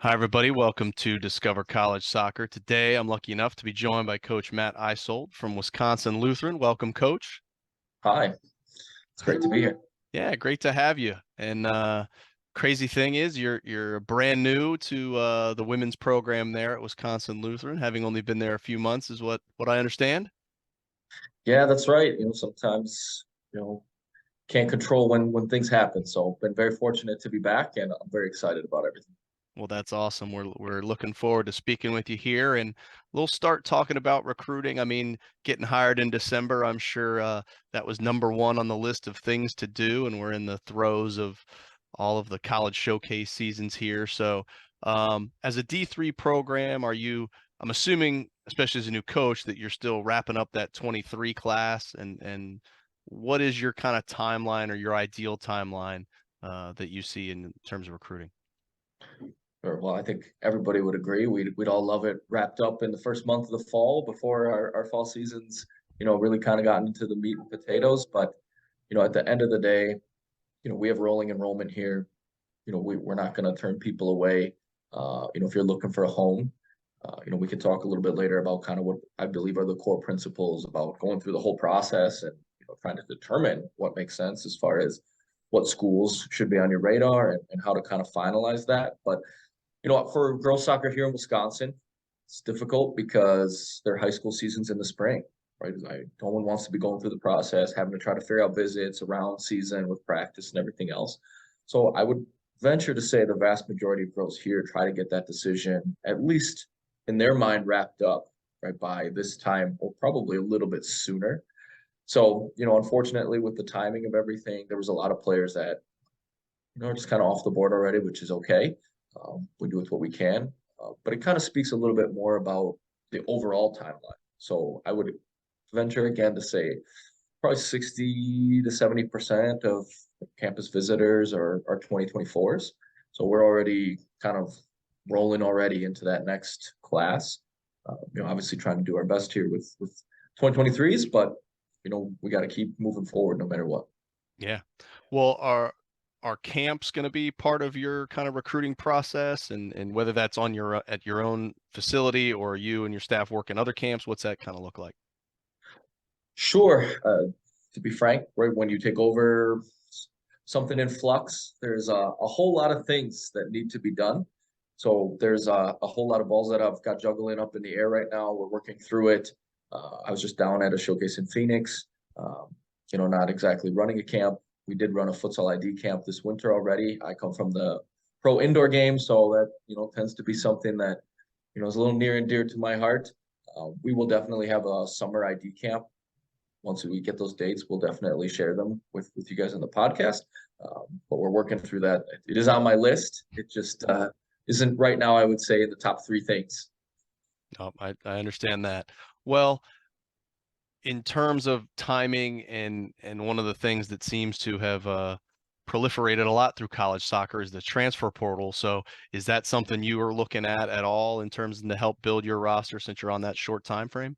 Hi, everybody. Welcome to Discover College Soccer. Today, I'm lucky enough to be joined by Coach Matt Eisold from Wisconsin Lutheran. Welcome, Coach. Hi, it's great to be here. Yeah, great to have you. And crazy thing is, you're brand new to the women's program there at Wisconsin Lutheran, having only been there a few months, is what I understand. Yeah, that's right. Sometimes, can't control when things happen. So been very fortunate to be back and I'm very excited about everything. Well, that's awesome. We're looking forward to speaking with you here, and we'll start talking about recruiting. I mean, getting hired in December, I'm sure that was number one on the list of things to do, and we're in the throes of all of the college showcase seasons here. So, as a D3 program, I'm assuming, especially as a new coach, that you're still wrapping up that 23 class, and what is your kind of timeline or your ideal timeline that you see in terms of recruiting? Or, well, I think everybody would agree. We'd all love it wrapped up in the first month of the fall before our fall seasons, really kind of gotten into the meat and potatoes. But, at the end of the day, we have rolling enrollment here. We're not going to turn people away. If you're looking for a home, we could talk a little bit later about kind of what I believe are the core principles about going through the whole process and trying to determine what makes sense as far as what schools should be on your radar and how to kind of finalize that. But for girls soccer here in Wisconsin, it's difficult because their high school season's in the spring, right? No one wants to be going through the process, having to try to figure out visits around season with practice and everything else. So I would venture to say the vast majority of girls here try to get that decision, at least in their mind, wrapped up right by this time or probably a little bit sooner. So, unfortunately, with the timing of everything, there was a lot of players that, are just kind of off the board already, which is okay. We do with what we can, but it kind of speaks a little bit more about the overall timeline. So I would venture again to say probably 60 to 70% of campus visitors are 2024s. So we're already kind of rolling already into that next class. Obviously trying to do our best here with 2023s, but we got to keep moving forward no matter what. Yeah. Well, are camps going to be part of your kind of recruiting process, and whether that's on your at your own facility or you and your staff work in other camps? What's that kind of look like? Sure. To be frank, right when you take over something in flux, there's a whole lot of things that need to be done. So there's a whole lot of balls that I've got juggling up in the air right now. We're working through it. I was just down at a showcase in Phoenix. Not exactly running a camp. We did run a futsal ID camp this winter already. I come from the pro indoor game, so that tends to be something that is a little near and dear to my heart. We will definitely have a summer ID camp. Once we get those dates, we'll definitely share them with you guys on the podcast. But we're working through that. It is on my list. It just isn't right now, I would say, the top three things. Oh, I understand that. Well, in terms of timing and one of the things that seems to have proliferated a lot through college soccer is the transfer portal. So is that something you are looking at all in terms of to help build your roster since you're on that short time frame?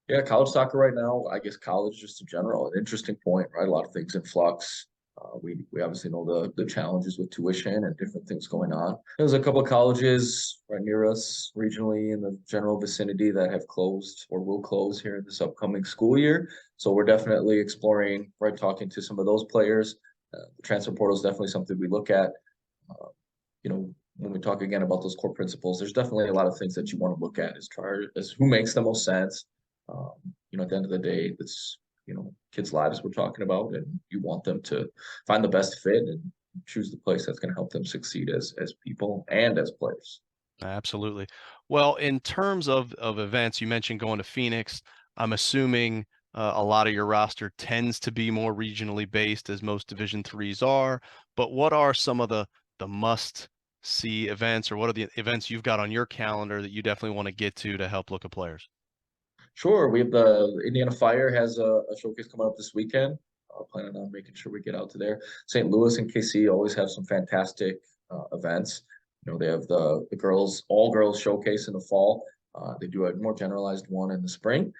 Yeah, college soccer right now, I guess college just in general, an interesting point, right? A lot of things in flux. We obviously know the challenges with tuition and different things going on. There's a couple of colleges right near us regionally in the general vicinity that have closed or will close here this upcoming school year. So we're definitely exploring, right, talking to some of those players. The transfer portal is definitely something we look at. When we talk again about those core principles, there's definitely a lot of things that you want to look at as far as who makes the most sense. At the end of the day, it's kids' lives we're talking about, and you want them to find the best fit and choose the place that's going to help them succeed as people and as players. Absolutely. Well, in terms of events, you mentioned going to Phoenix. I'm assuming a lot of your roster tends to be more regionally based, as most Division threes are. But what are some of the must-see events, or what are the events you've got on your calendar that you definitely want to get to help look at players? Sure, we have the Indiana Fire has a showcase coming up this weekend. Planning on making sure we get out to there. St. Louis and KC always have some fantastic events. They have the girls all girls showcase in the fall. They do a more generalized one in the spring.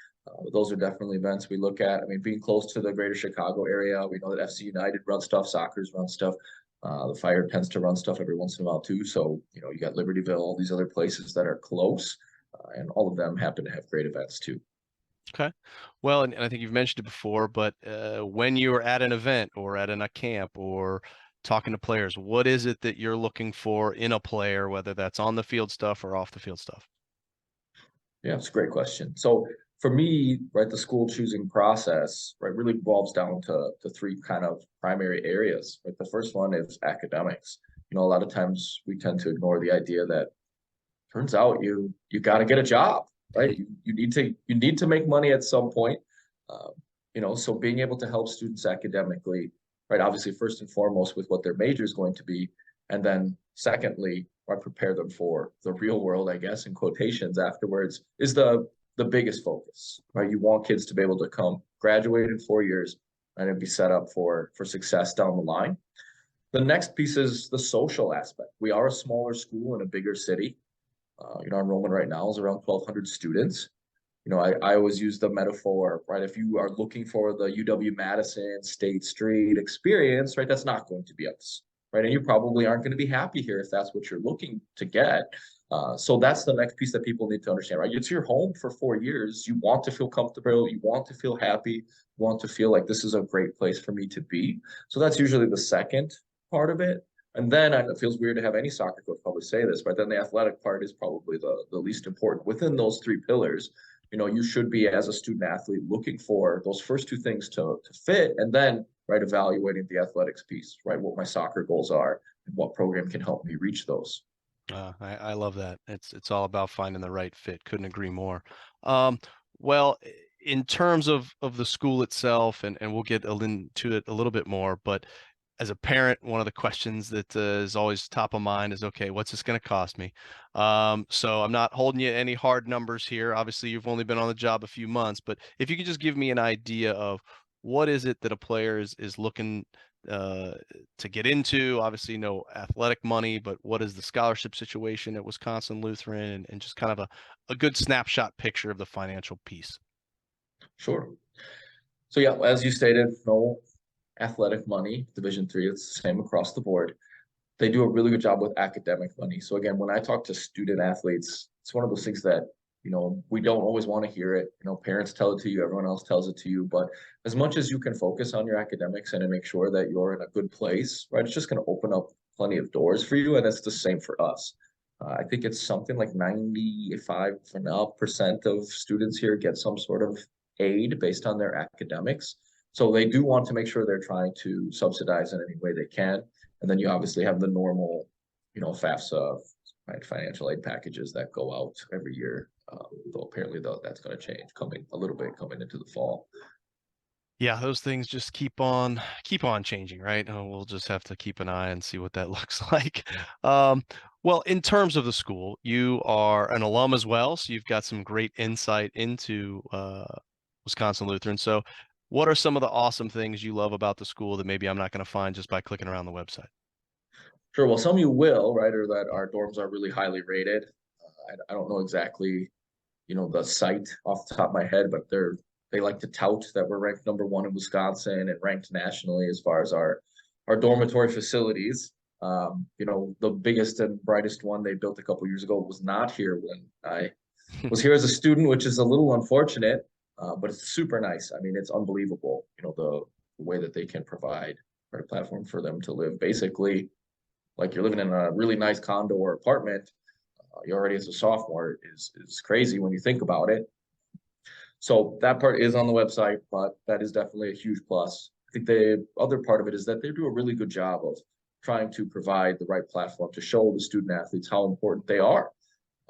Those are definitely events we look at. I mean, being close to the greater Chicago area, we know that FC United runs stuff, Soccer's run stuff. The fire tends to run stuff every once in a while too. So, you got Libertyville, all these other places that are close, and all of them happen to have great events too. Okay. Well, and I think you've mentioned it before, but when you're at an event or at a camp or talking to players, what is it that you're looking for in a player, whether that's on the field stuff or off the field stuff? Yeah, it's a great question. So for me, right, the school choosing process, right, really boils down to three kind of primary areas. Right, the first one is academics. A lot of times we tend to ignore the idea that turns out you got to get a job, right? You need to make money at some point. Um, so being able to help students academically, right? Obviously, first and foremost with what their major is going to be, and then secondly, right, prepare them for the real world, I guess, in quotations afterwards, is the biggest focus, right? You want kids to be able to come graduate in 4 years and be set up for success down the line. The next piece is the social aspect. We are a smaller school in a bigger city. Our enrollment right now is around 1,200 students. I always use the metaphor, right? If you are looking for the UW-Madison State Street experience, right, that's not going to be us, right? And you probably aren't going to be happy here if that's what you're looking to get. So that's the next piece that people need to understand, right? It's your home for 4 years. You want to feel comfortable. You want to feel happy. You want to feel like this is a great place for me to be. So that's usually the second part of it. And then it feels weird to have any soccer coach probably say this, but then the athletic part is probably the least important. Within those three pillars, you should be as a student athlete looking for those first two things to fit, and then right evaluating the athletics piece, right? What my soccer goals are and what program can help me reach those. I love that. It's all about finding the right fit. Couldn't agree more. Um, well, in terms of the school itself, and we'll get into it a little bit more, but as a parent, one of the questions that is always top of mind is, okay, what's this going to cost me? So I'm not holding you any hard numbers here. Obviously, you've only been on the job a few months, but if you could just give me an idea of what is it that a player is looking uh, to get into? Obviously, no athletic money, but what is the scholarship situation at Wisconsin Lutheran, and just kind of a good snapshot picture of the financial piece. Sure. So yeah, as you stated, no athletic money, Division III, it's the same across the board. They do a really good job with academic money. So again, when I talk to student athletes, it's one of those things that, we don't always want to hear it. Parents tell it to you, everyone else tells it to you, but as much as you can focus on your academics and make sure that you're in a good place, right? It's just going to open up plenty of doors for you. And it's the same for us. I think it's something like 95 for now percent of students here get some sort of aid based on their academics. So they do want to make sure they're trying to subsidize in any way they can. And then you obviously have the normal, FAFSA, right, financial aid packages that go out every year. Though apparently that's going to change coming a little bit coming into the fall. Yeah, those things just keep on changing, right? We'll just have to keep an eye and see what that looks like. Um, well, in terms of the school, you are an alum as well, so you've got some great insight into Wisconsin Lutheran. So, what are some of the awesome things you love about the school that maybe I'm not going to find just by clicking around the website? Sure. Well, some you will, right, or that our dorms are really highly rated. I don't know exactly, the site off the top of my head, but they like to tout that we're ranked #1 in Wisconsin and ranked nationally as far as our dormitory facilities. The biggest and brightest one they built a couple years ago was not here when I was here as a student, which is a little unfortunate, but it's super nice. I mean, it's unbelievable, the way that they can provide a platform for them to live. Basically, like you're living in a really nice condo or apartment. You already as a sophomore is crazy when you think about it. So that part is on the website, but that is definitely a huge plus. I think the other part of it is that they do a really good job of trying to provide the right platform to show the student athletes how important they are.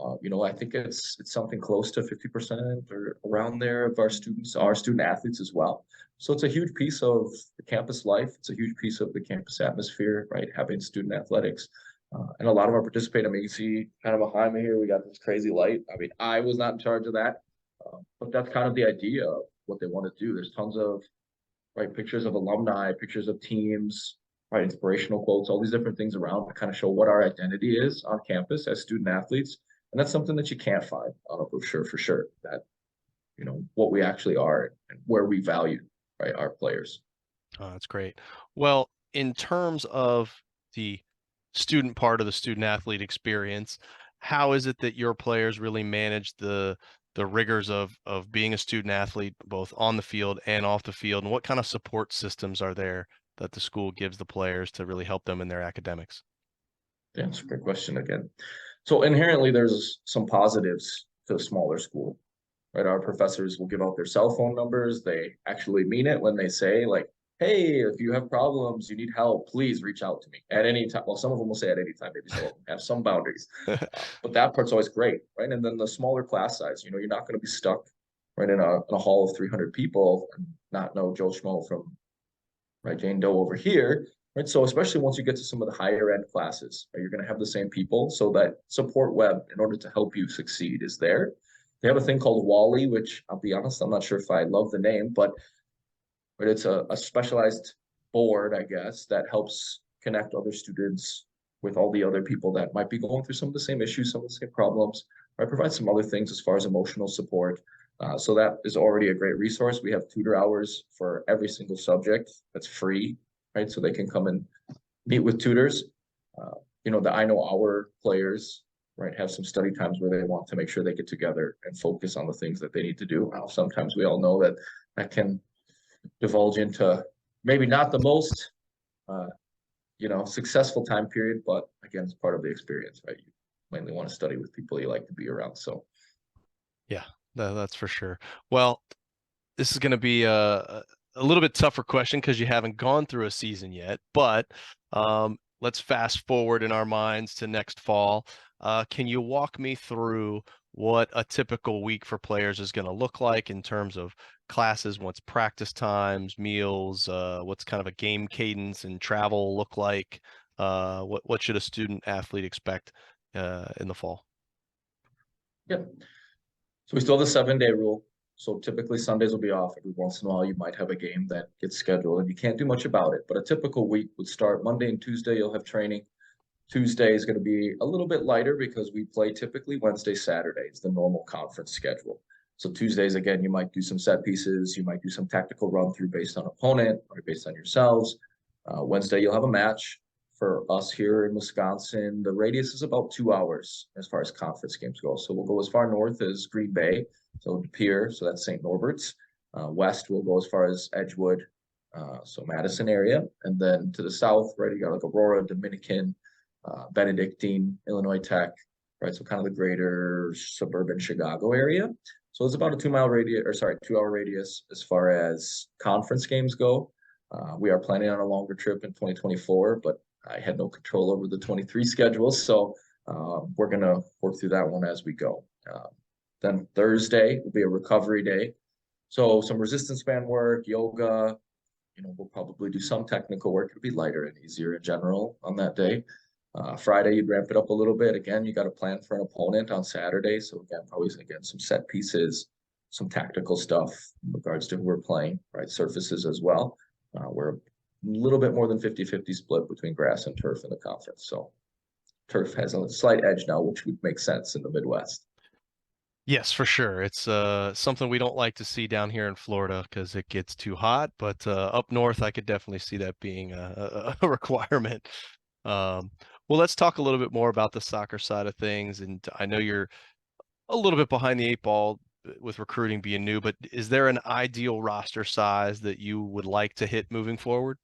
I think it's something close to 50% or around there of our students are student athletes as well. So it's a huge piece of the campus life. It's a huge piece of the campus atmosphere, right? Having student athletics. And a lot of our participate. I mean, you see kind of behind me here, we got this crazy light. I mean, I was not in charge of that, but that's kind of the idea of what they want to do. There's tons of right pictures of alumni, pictures of teams, right, inspirational quotes, all these different things around to kind of show what our identity is on campus as student athletes. And that's something that you can't find on a brochure for sure. That what we actually are and where we value right our players. Oh, that's great. Well, in terms of the student part of the student athlete experience. How is it that your players really manage the rigors of being a student athlete, both on the field and off the field? And what kind of support systems are there that the school gives the players to really help them in their academics? Yeah, that's a great question again. So inherently, there's some positives to a smaller school, right? Our professors will give out their cell phone numbers. They actually mean it when they say, like, hey, if you have problems, you need help, please reach out to me at any time. Well, some of them will say at any time, maybe some of them have some boundaries. But that part's always great, right? And then the smaller class size, you're not going to be stuck right in a hall of 300 people and not know Joe Schmo from right Jane Doe over here, right? So especially once you get to some of the higher end classes, right, you're going to have the same people. So that support web, in order to help you succeed, is there. They have a thing called Wally, which I'll be honest, I'm not sure if I love the name, but it's a specialized board, I guess, that helps connect other students with all the other people that might be going through some of the same issues, some of the same problems. I provide some other things as far as emotional support. So that is already a great resource. We have tutor hours for every single subject that's free, right? So they can come and meet with tutors. The I know our players, right, have some study times where they want to make sure they get together and focus on the things that they need to do. Sometimes we all know that can divulge into maybe not the most successful time period, but again, it's part of the experience, right? You mainly want to study with people you like to be around. So Yeah, that's for sure. Well, this is going to be a little bit tougher question because you haven't gone through a season yet, but let's fast forward in our minds to next fall. Can you walk me through what a typical week for players is going to look like in terms of classes, what's practice times, meals, what's kind of a game cadence and travel look like? What should a student athlete expect in the fall? yeah. So we still have the 7-day rule. So typically Sundays will be off. Every once in a while, you might have a game that gets scheduled and you can't do much about it. But a typical week would start Monday and Tuesday, you'll have training. Tuesday is going to be a little bit lighter because we play typically Wednesday, Saturday. It's the normal conference schedule. So Tuesdays, again, you might do some set pieces. You might do some tactical run through based on opponent or based on yourselves. Wednesday, you'll have a match. For us here in Wisconsin, the radius is about 2 hours as far as conference games go. So we'll go as far north as Green Bay, so De Pere, so that's St. Norbert's. West, we'll go as far as Edgewood, so Madison area. And then to the south, right, you got like Aurora, Dominican, Benedictine, Illinois Tech, right? So kind of the greater suburban Chicago area. So it's about a 2-mile radius, or sorry, 2-hour radius as far as conference games go. We are planning on a longer trip in 2024, but I had no control over the 23 schedule. So we're going to work through that one as we go. Then Thursday will be a recovery day. So some resistance band work, yoga, we'll probably do some technical work. It'll be lighter and easier in general on that day. Friday, you'd ramp it up a little bit. Again, you got to plan for an opponent on Saturday. So again, probably some set pieces, some tactical stuff in regards to who we're playing, right? Surfaces as well. We're a little bit more than 50-50 split between grass and turf in the conference. So turf has a slight edge now, which would make sense in the Midwest. Yes, for sure. It's something we don't like to see down here in Florida because it gets too hot. But up north, I could definitely see that being a requirement. Well, let's talk a little bit more about the soccer side of things. And I know you're a little bit behind the eight ball with recruiting being new, but is there an ideal roster size that you would like to hit moving forward?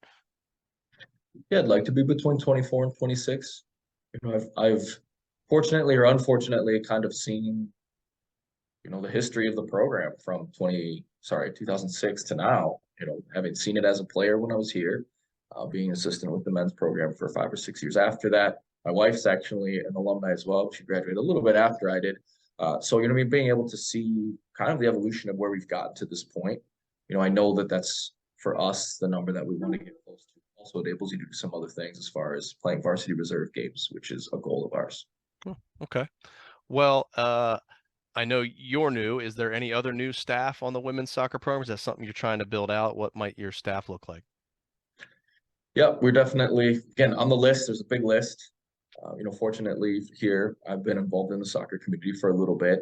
Yeah, I'd like to be between 24 and 26. I've fortunately or unfortunately kind of seen the history of the program from 2006 to now, having seen it as a player when I was here, being assistant with the men's program for 5 or 6 years after that. My wife's actually an alumni as well. She graduated a little bit after I did. So, being able to see kind of the evolution of where we've gotten to this point, I know that that's for us the number that we want to get close to. Also, it enables you to do some other things as far as playing varsity reserve games, which is a goal of ours. Okay. Well, I know you're new. Is there any other new staff on the women's soccer program? Is that something you're trying to build out? What might your staff look like? Yeah, we're definitely, again, on the list. There's a big list. Fortunately here, I've been involved in the soccer community for a little bit.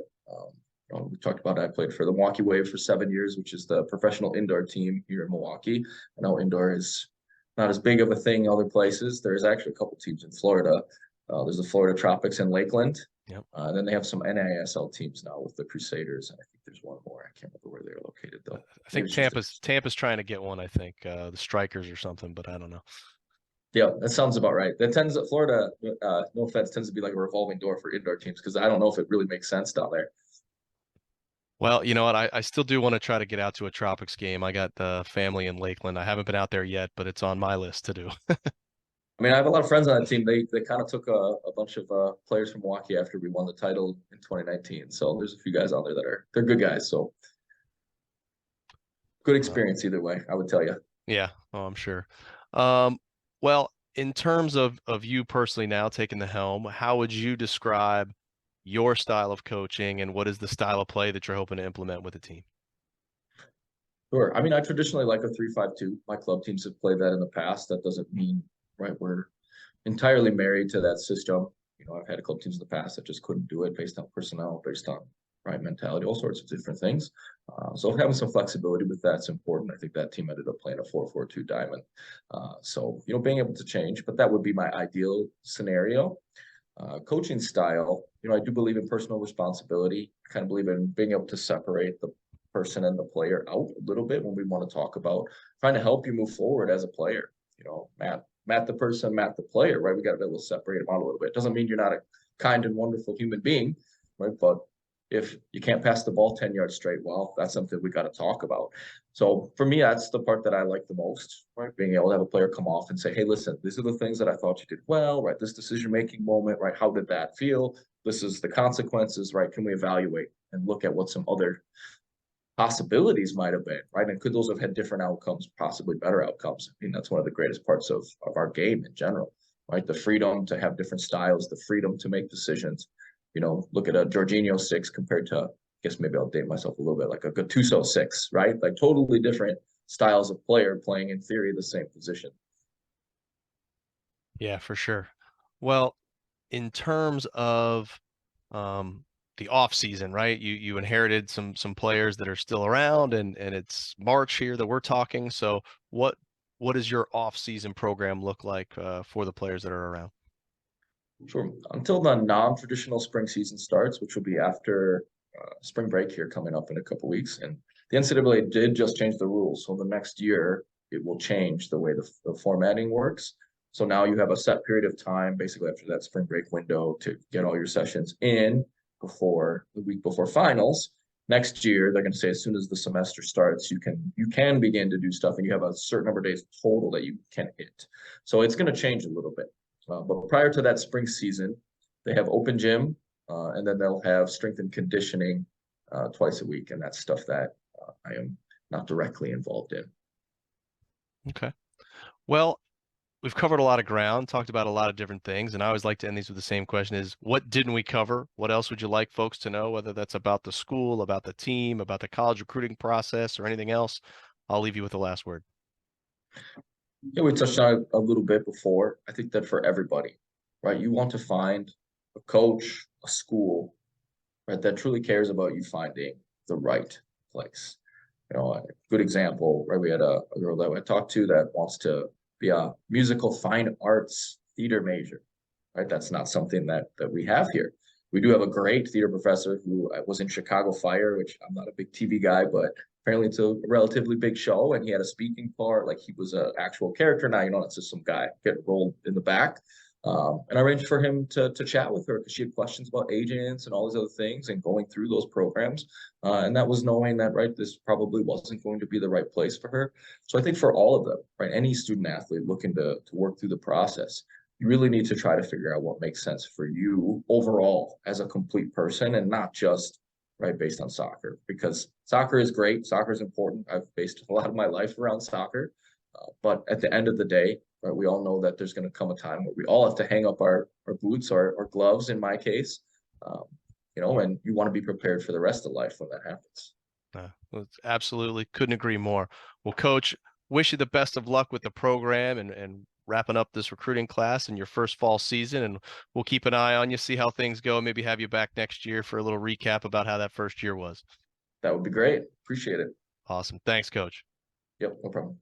We talked about I played for the Milwaukee Wave for 7 years, which is the professional indoor team here in Milwaukee. I know indoor is not as big of a thing other places. There's actually a couple teams in Florida. There's the Florida Tropics in Lakeland. Yep. Then they have some NASL teams now with the Crusaders. And I think there's one more. I can't remember where they're located though. I think Tampa's trying to get one, I think, the Strikers or something, but I don't know. Yeah, that sounds about right. Florida, no offense, tends to be like a revolving door for indoor teams because I don't know if it really makes sense down there. Well, you know what? I still do want to try to get out to a Tropics game. I got the family in Lakeland. I haven't been out there yet, but it's on my list to do. I mean, I have a lot of friends on that team. They kind of took a bunch of players from Milwaukee after we won the title in 2019. So there's a few guys on there that they're good guys. So good experience either way, I would tell you. Yeah, oh, I'm sure. Well, in terms of you personally now taking the helm, how would you describe your style of coaching and what is the style of play that you're hoping to implement with the team? Sure. I mean, I traditionally like a 3-5-2. My club teams have played that in the past. That doesn't mean, right, we're entirely married to that system. You know, I've had club teams in the past that just couldn't do it based on personnel, based on right mentality, all sorts of different things. So having some flexibility with that's important. I think that team ended up playing a 4-4-2 diamond. So, you know, being able to change, but that would be my ideal scenario. Coaching style, you know, I do believe in personal responsibility. I kind of believe in being able to separate the person and the player out a little bit when we want to talk about trying to help you move forward as a player. You know, Matt the person, Matt the player, right? We got to be able to separate them out a little bit. Doesn't mean you're not a kind and wonderful human being, right? But if you can't pass the ball 10 yards straight, well, that's something we got to talk about. So for me, that's the part that I like the most, right? Being able to have a player come off and say, hey, listen, these are the things that I thought you did well, right? This decision-making moment, right? How did that feel? This is the consequences, right? Can we evaluate and look at what some other possibilities might have been, right? And could those have had different outcomes, possibly better outcomes? I mean, that's one of the greatest parts of our game in general, right? The freedom to have different styles, the freedom to make decisions. You know, look at a Jorginho 6 compared to, I guess maybe I'll date myself a little bit, like a Gattuso 6, right? Like totally different styles of player playing in theory the same position. Yeah, for sure. Well, in terms of the off season, right? You inherited some players that are still around, and it's March here that we're talking. So what does your off season program look like for the players that are around? Sure. Until the non-traditional spring season starts, which will be after spring break here coming up in a couple weeks, and the NCAA did just change the rules. So the next year it will change the way the formatting works. So now you have a set period of time, basically after that spring break window, to get all your sessions in before the week before finals. Next year, they're going to say as soon as the semester starts, you can begin to do stuff, and you have a certain number of days total that you can hit. So it's going to change a little bit. But prior to that spring season, they have open gym, and then they'll have strength and conditioning twice a week, and that's stuff that I am not directly involved in. Okay. Well, we've covered a lot of ground, talked about a lot of different things, and I always like to end these with the same question: is what didn't we cover? What else would you like folks to know, whether that's about the school, about the team, about the college recruiting process, or anything else? I'll leave you with the last word. Yeah, we touched on it a little bit before. I think that for everybody, right, you want to find a coach, a school, right, that truly cares about you finding the right place. You know, a good example, right? We had a girl that I talked to that wants to be a musical fine arts theater major, right? That's not something that we have here. We do have a great theater professor who was in Chicago Fire, which I'm not a big TV guy, but apparently it's a relatively big show, and he had a speaking part, like he was an actual character. Now, you know, it's just some guy getting rolled in the back. And I arranged for him to chat with her because she had questions about agents and all these other things and going through those programs. And that was knowing that, right, this probably wasn't going to be the right place for her. So I think for all of them, right, any student athlete looking to work through the process, you really need to try to figure out what makes sense for you overall as a complete person, and not just right based on soccer, because soccer is great. Soccer is important. I've based a lot of my life around soccer. But at the end of the day, right, we all know that there's going to come a time where we all have to hang up our boots or gloves, in my case, you know, and you want to be prepared for the rest of life when that happens. Absolutely. Couldn't agree more. Well, Coach, wish you the best of luck with the program and wrapping up this recruiting class in your first fall season. And we'll keep an eye on you, see how things go, and maybe have you back next year for a little recap about how that first year was. That would be great. Appreciate it. Awesome. Thanks, Coach. Yep, no problem.